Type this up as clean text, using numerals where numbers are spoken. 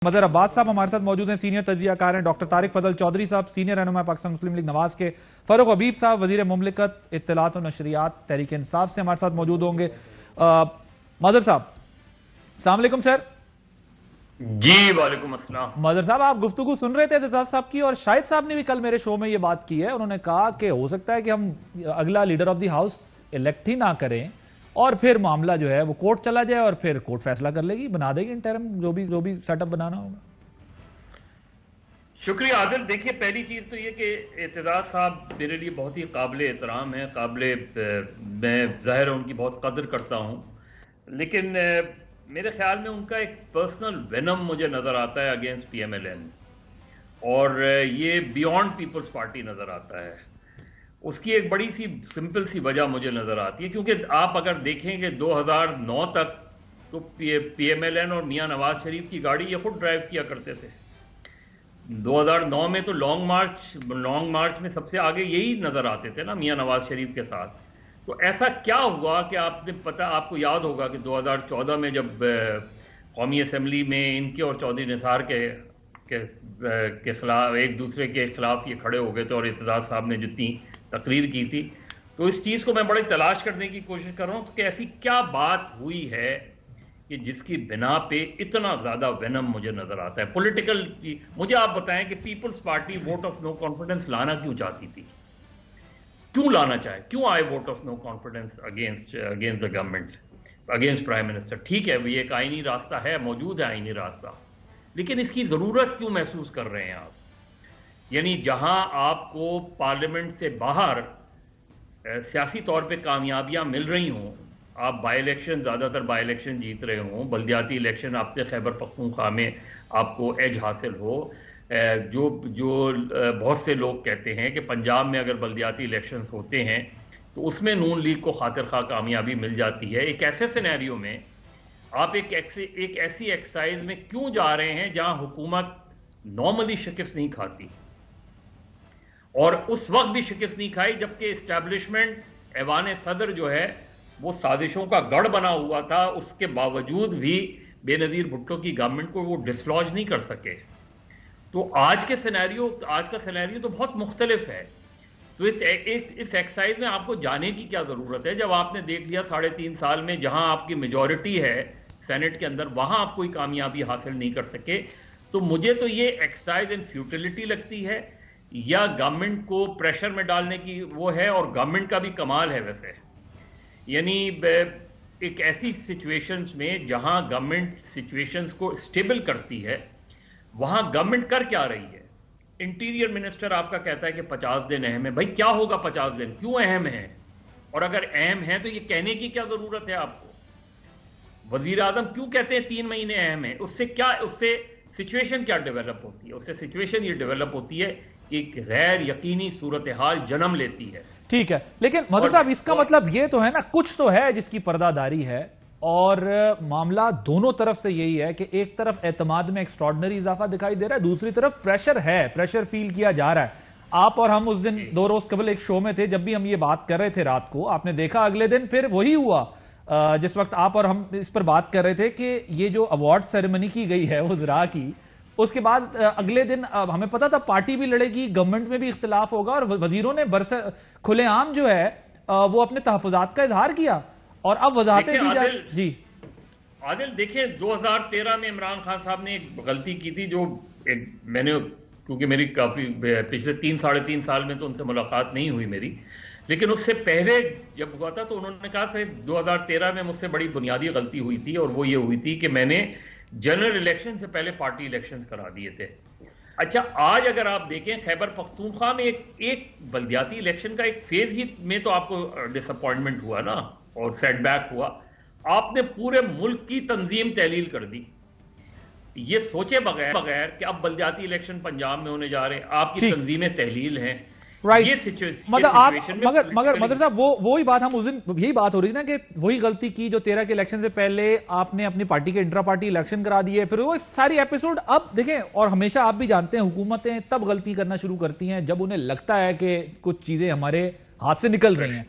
मजहर अब्बास साहब हमारे साथ मौजूद हैं, सीनियर तजियाकार हैं। डॉक्टर तारिक फजल चौधरी साहब, सीनियर रहनुमा पाकिस्तान मुस्लिम लीग नवाज के। फरूक हबीब साहब, वजीर मुमलिकत इत्तलात और नशरियात तहरीक इंसाफ से हमारे साथ मौजूद होंगे। मजहर साहब, अस्सलाम वालेकुम सर। जी वालेकुम अस्सलाम। मजहर साहब, आप गुफ्तगू सुन रहे थे एतजाज साहब की, और शाहिद साहब ने भी कल मेरे शो में ये बात की है। उन्होंने कहा कि हो सकता है कि हम अगला leader of the house elect ही ना करें और फिर मामला जो है वो कोर्ट चला जाए और फिर कोर्ट फैसला कर लेगी, बना देगी इंटरम जो भी सेटअप बनाना होगा। शुक्रिया आदिल। देखिए, पहली चीज तो ये कि एतजाज साहब मेरे लिए बहुत ही काबिल एहतराम है, मैं ज़ाहिर उनकी बहुत कदर करता हूँ, लेकिन मेरे ख्याल में उनका एक पर्सनल वेनम मुझे नजर आता है अगेंस्ट PMLN, और ये बियॉन्ड पीपल्स पार्टी नजर आता है। उसकी एक बड़ी सी सिंपल सी वजह मुझे नजर आती है, क्योंकि आप अगर देखेंगे 2009 तक तो PMLN और मियां नवाज शरीफ की गाड़ी ये खुद ड्राइव किया करते थे। 2009 में तो लॉन्ग मार्च में सबसे आगे यही नजर आते थे ना, मियां नवाज शरीफ के साथ। तो ऐसा क्या हुआ कि आपको याद होगा कि 2014 में जब कौमी असम्बली में इनके और चौधरी निसार के खिलाफ एक दूसरे के खिलाफ ये खड़े हो गए थे और एतजाज साहब ने जितनी तकरीर की थी, तो इस चीज को मैं बड़ी तलाश करने की कोशिश कर रहा हूं कि ऐसी क्या बात हुई है कि जिसकी बिना पे इतना ज्यादा वेनम मुझे नजर आता है पॉलिटिकल। मुझे आप बताएं कि people's party vote of no confidence लाना क्यों चाहती थी, क्यों लाना चाहे, क्यों आए vote of no confidence against the government, against prime minister. ठीक है, ये एक आईनी रास्ता है, मौजूद है आईनी रास्ता, लेकिन इसकी जरूरत क्यों महसूस कर रहे हैं आप? यानी जहां आपको पार्लियामेंट से बाहर सियासी तौर पे कामयाबियां मिल रही हों, आप बाई इलेक्शन, ज्यादातर बाई इलेक्शन जीत रहे हों, बल्दियाती इलेक्शन आपके खैबर पख्तूनख्वा में आपको एज हासिल हो, जो बहुत से लोग कहते हैं कि पंजाब में अगर बल्दियाती इलेक्शंस होते हैं तो उसमें नून लीग को खातिर खा कामयाबी मिल जाती है। एक ऐसे सिनेरियो में आप एक ऐसी एक्सरसाइज में क्यों जा रहे हैं जहां हुकूमत नॉर्मली शिकस्त नहीं खाती, और उस वक्त भी शिकस्त नहीं खाई जबकि एस्टैब्लिशमेंट, ऐवान सदर जो है वो साजिशों का गढ़ बना हुआ था, उसके बावजूद भी बेनजीर भुट्टो की गवर्नमेंट को वो डिसलॉज नहीं कर सके। तो आज का सिनेरियो तो बहुत मुख्तलिफ है। तो इस एक्सरसाइज में आपको जाने की क्या जरूरत है, जब आपने देख लिया 3.5 साल में जहां आपकी मेजॉरिटी है सेनेट के अंदर, वहां आप कोई कामयाबी हासिल नहीं कर सके। तो मुझे तो ये एक्सरसाइज इन फ्यूटिलिटी लगती है, या गवर्नमेंट को प्रेशर में डालने की वो है। और गवर्नमेंट का भी कमाल है वैसे, यानी एक ऐसी सिचुएशंस में जहां गवर्नमेंट सिचुएशंस को स्टेबल करती है, वहां गवर्नमेंट कर क्या रही है? इंटीरियर मिनिस्टर आपका कहता है कि 50 दिन अहम है। भाई क्या होगा 50 दिन, क्यों अहम है? और अगर अहम है तो ये कहने की क्या जरूरत है आपको? वजीर आजम क्यों कहते हैं 3 महीने अहम है? उससे सिचुएशन क्या डेवलप होती है? उससे सिचुएशन ये डेवलप होती है कि गैर यकीनी सूरत हाल जन्म लेती है। ठीक है, लेकिन मधु साहब, इसका मतलब ये तो है ना, कुछ तो है जिसकी पर्दादारी है, और मामला दोनों तरफ से यही है कि एक तरफ एतमाद में एक्स्ट्रॉर्डिनरी इजाफा दिखाई दे रहा है, दूसरी तरफ प्रेशर है, प्रेशर फील किया जा रहा है। आप और हम उस दिन 2 रोज कबल एक शो में थे, जब भी हम ये बात कर रहे थे रात को, आपने देखा अगले दिन फिर वही हुआ। जिस वक्त आप और हम इस पर बात कर रहे थे कि ये जो अवार्ड सेरेमनी की गई है वज़रा की, उसके बाद अगले दिन हमें पता था पार्टी भी लड़ेगी, गवर्नमेंट में भी इख्तिलाफ होगा, और वजीरों ने खुलेआम जो है वो अपने तहफुजात का इजहार किया, और अब वजाहतें दी जा रही। जी आदिल, देखिए 2013 में इमरान खान साहब ने एक गलती की थी, जो मैंने, क्योंकि मेरी काफी पिछले 3-3.5 साल में तो उनसे मुलाकात नहीं हुई मेरी, लेकिन उससे पहले जब हुआ था तो उन्होंने कहा था 2013 में मुझसे बड़ी बुनियादी गलती हुई थी, और वो ये हुई थी कि मैंने जनरल इलेक्शन से पहले पार्टी इलेक्शंस करा दिए थे। अच्छा, आज अगर आप देखें खैबर पख्तूनख्वा में एक बल्दियाती इलेक्शन का एक फेज ही में तो आपको डिसअपॉइंटमेंट हुआ ना, और सेटबैक हुआ। आपने पूरे मुल्क की तंजीम तहलील कर दी, ये सोचे बगैर कि अब बल्दियाती इलेक्शन पंजाब में होने जा रहे हैं, आपकी तंजीमें तहलील हैं। राइट, मगर मदर साहब, वो ही बात हम उस दिन, यही बात हो रही थी ना कि वही गलती की जो 13 के इलेक्शन से पहले आपने अपनी पार्टी के इंट्रा पार्टी इलेक्शन करा दिए, फिर वो सारी एपिसोड। अब देखें, और हमेशा आप भी जानते हैं, हुकूमतें तब गलती करना शुरू करती हैं जब उन्हें लगता है कि कुछ चीजें हमारे हाथ से निकल रही हैं।